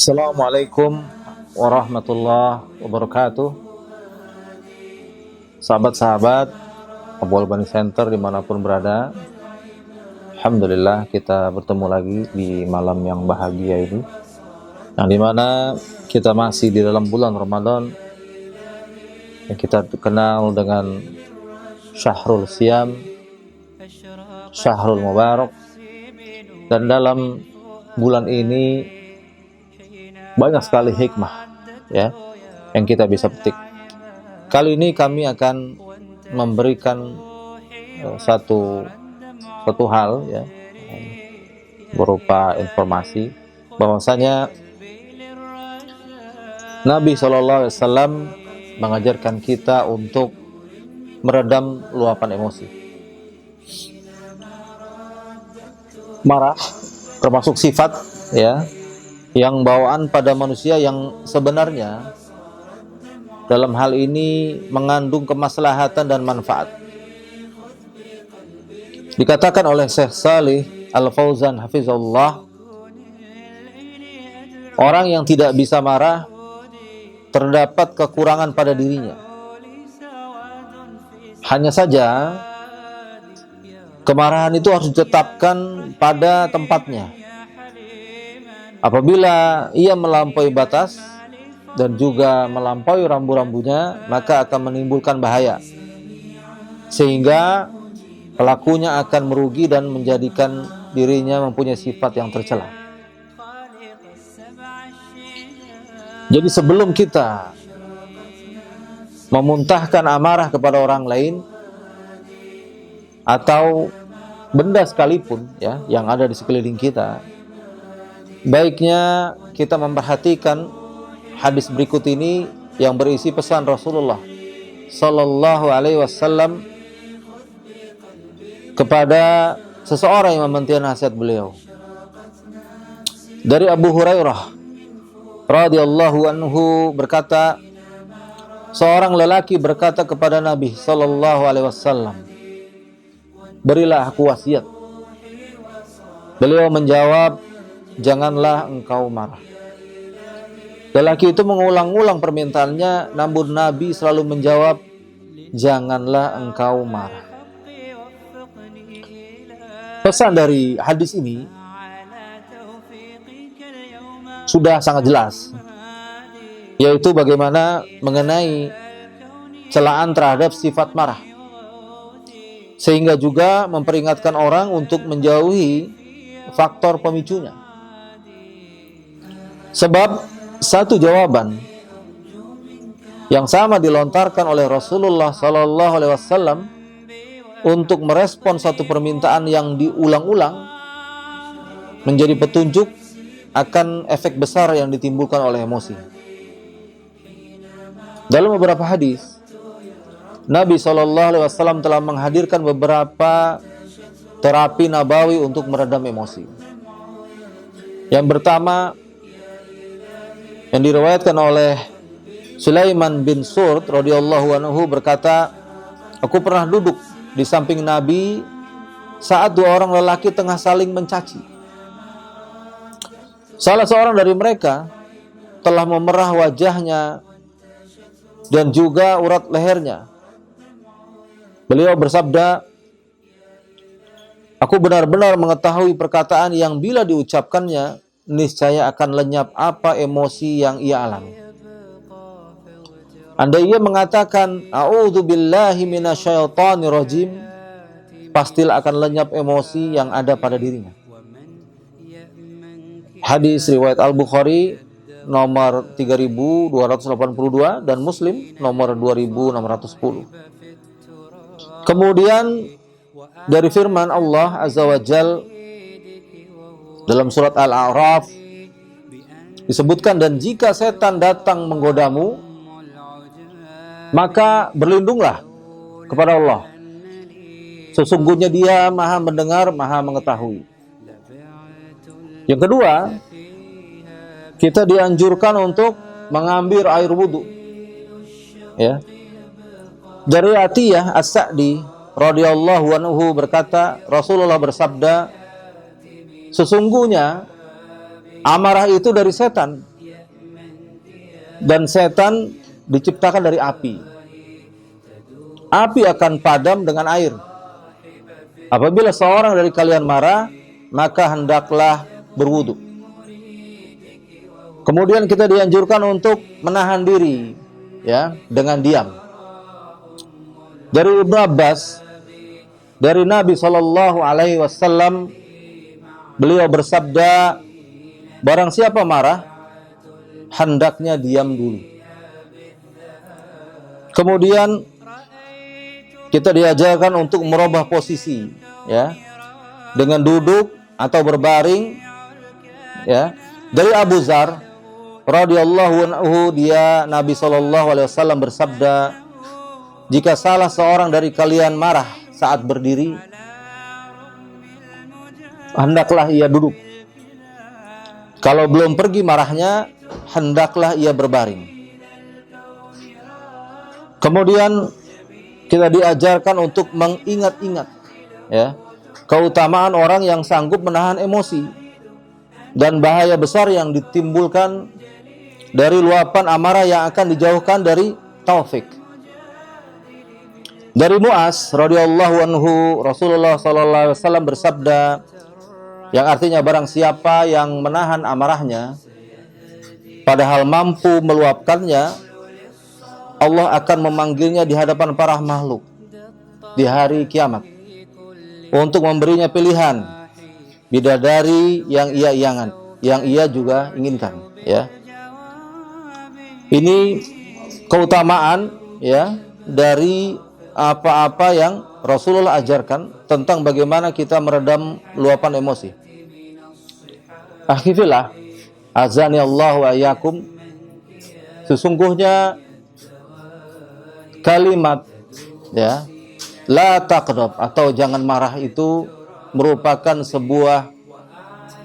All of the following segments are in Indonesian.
Assalamualaikum warahmatullahi wabarakatuh. Sahabat-sahabat Abwal Bani Center dimanapun berada, alhamdulillah kita bertemu lagi di malam yang bahagia ini, yang dimana kita masih di dalam bulan Ramadan yang kita kenal dengan Syahrul Siyam, Syahrul Mubarak. Dan dalam bulan ini banyak sekali hikmah ya yang kita bisa petik. Kali ini kami akan memberikan satu hal ya, berupa informasi bahwasanya Nabi SAW mengajarkan kita untuk meredam luapan emosi. Marah termasuk sifat ya yang bawaan pada manusia yang sebenarnya dalam hal ini mengandung kemaslahatan dan manfaat. Dikatakan oleh Syekh Shalih Al-Fauzan hafizahullah, orang yang tidak bisa marah terdapat kekurangan pada dirinya. Hanya saja kemarahan itu harus ditetapkan pada tempatnya. Apabila ia melampaui batas dan juga melampaui rambu-rambunya, maka akan menimbulkan bahaya, sehingga pelakunya akan merugi dan menjadikan dirinya mempunyai sifat yang tercela. Jadi sebelum kita memuntahkan amarah kepada orang lain atau benda sekalipun ya yang ada di sekeliling kita, baiknya kita memperhatikan hadis berikut ini yang berisi pesan Rasulullah Sallallahu Alaihi Wasallam kepada seseorang yang mementingkan nasihat beliau. Dari Abu Hurairah radhiyallahu anhu berkata, seorang lelaki berkata kepada Nabi Sallallahu Alaihi Wasallam, berilah aku wasiat. Beliau menjawab, janganlah engkau marah. Lelaki itu mengulang-ulang permintaannya, namun Nabi selalu menjawab, janganlah engkau marah. Pesan dari hadis ini sudah sangat jelas, yaitu bagaimana mengenai celaan terhadap sifat marah, sehingga juga memperingatkan orang untuk menjauhi faktor pemicunya. Sebab satu jawaban yang sama dilontarkan oleh Rasulullah Sallallahu Alaihi Wasallam untuk merespon satu permintaan yang diulang-ulang menjadi petunjuk akan efek besar yang ditimbulkan oleh emosi. Dalam beberapa hadis, Nabi Sallallahu Alaihi Wasallam telah menghadirkan beberapa terapi nabawi untuk meredam emosi. Yang pertama, yang diriwayatkan oleh Sulaiman bin Surd radhiyallahu anhu berkata, aku pernah duduk di samping Nabi saat dua orang lelaki tengah saling mencaci. Salah seorang dari mereka telah memerah wajahnya dan juga urat lehernya. Beliau bersabda, aku benar-benar mengetahui perkataan yang bila diucapkannya niscaya akan lenyap apa emosi yang ia alami. Andai ia mengatakan a'udzubillahi minasyaitonir rajim, pastilah akan lenyap emosi yang ada pada dirinya. Hadis riwayat Al-Bukhari nomor 3282 dan Muslim nomor 2610. Kemudian dari firman Allah Azza wa Jal dalam surat Al-A'raf disebutkan, dan jika setan datang menggodamu, maka berlindunglah kepada Allah. Sesungguhnya Dia Maha mendengar, Maha mengetahui. Yang kedua, kita dianjurkan untuk mengambil air wudhu. Ya. Dari Atiyah As-Sa'di radhiyallahu anhu berkata, Rasulullah bersabda, sesungguhnya amarah itu dari setan dan setan diciptakan dari api. Api akan padam dengan air. Apabila seorang dari kalian marah, maka hendaklah berwudu. Kemudian kita dianjurkan untuk menahan diri, ya, dengan diam. Dari Ibnu Abbas, dari Nabi Shallallahu Alaihi Wasallam, beliau bersabda, barang siapa marah, hendaknya diam dulu. Kemudian kita diajarkan untuk merubah posisi, ya, dengan duduk atau berbaring, ya. Dari Abu Dzar radhiyallahu anhu, Nabi Shallallahu Alaihi Wasallam bersabda, jika salah seorang dari kalian marah saat berdiri, hendaklah ia duduk. Kalau belum pergi marahnya, hendaklah ia berbaring. Kemudian kita diajarkan untuk mengingat-ingat, ya, keutamaan orang yang sanggup menahan emosi dan bahaya besar yang ditimbulkan dari luapan amarah yang akan dijauhkan dari taufik. Dari Mu'az radhiyallahu anhu, Rasulullah sallallahu alaihi wasallam bersabda, yang artinya barang siapa yang menahan amarahnya padahal mampu meluapkannya, Allah akan memanggilnya di hadapan para makhluk di hari kiamat untuk memberinya pilihan bidadari yang ia juga inginkan, ya. Ini keutamaan, ya, dari apa-apa yang Rasulullah ajarkan tentang bagaimana kita meredam luapan emosi. Akhifillah, azani Allah wa iyyakum. Sesungguhnya kalimat, ya, la taqdab atau jangan marah itu merupakan sebuah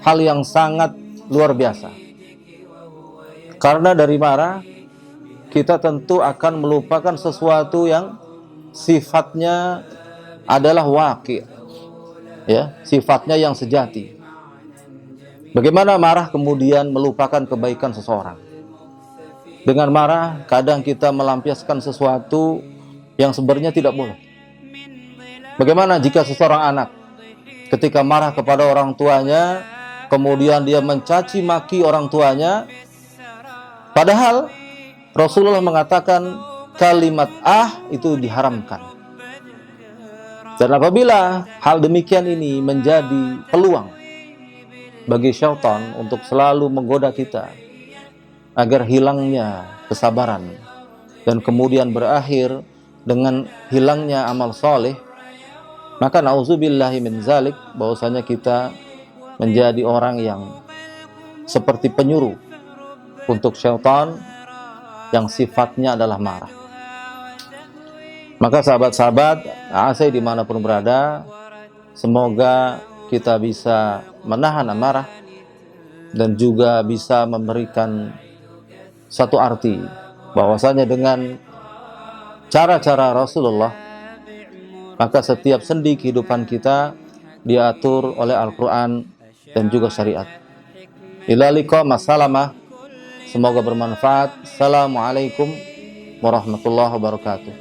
hal yang sangat luar biasa. Karena dari marah kita tentu akan melupakan sesuatu yang sifatnya adalah waqi', ya, sifatnya yang sejati. Bagaimana marah kemudian melupakan kebaikan seseorang? Dengan marah kadang kita melampiaskan sesuatu yang sebenarnya tidak boleh. Bagaimana jika seseorang anak ketika marah kepada orang tuanya, kemudian dia mencaci maki orang tuanya, padahal Rasulullah mengatakan kalimat itu diharamkan. Dan apabila hal demikian ini menjadi peluang bagi syaitan untuk selalu menggoda kita agar hilangnya kesabaran dan kemudian berakhir dengan hilangnya amal soleh, maka na'udzubillahi min zalik, bahwasanya kita menjadi orang yang seperti penyuruh untuk syaitan yang sifatnya adalah marah. Maka sahabat-sahabat asai dimanapun berada, semoga kita bisa menahan amarah dan juga bisa memberikan satu arti bahwasanya dengan cara-cara Rasulullah, maka setiap sendi kehidupan kita diatur oleh Al-Quran dan juga syariat. Ila liqa masalamah. Semoga bermanfaat. Assalamualaikum warahmatullahi wabarakatuh.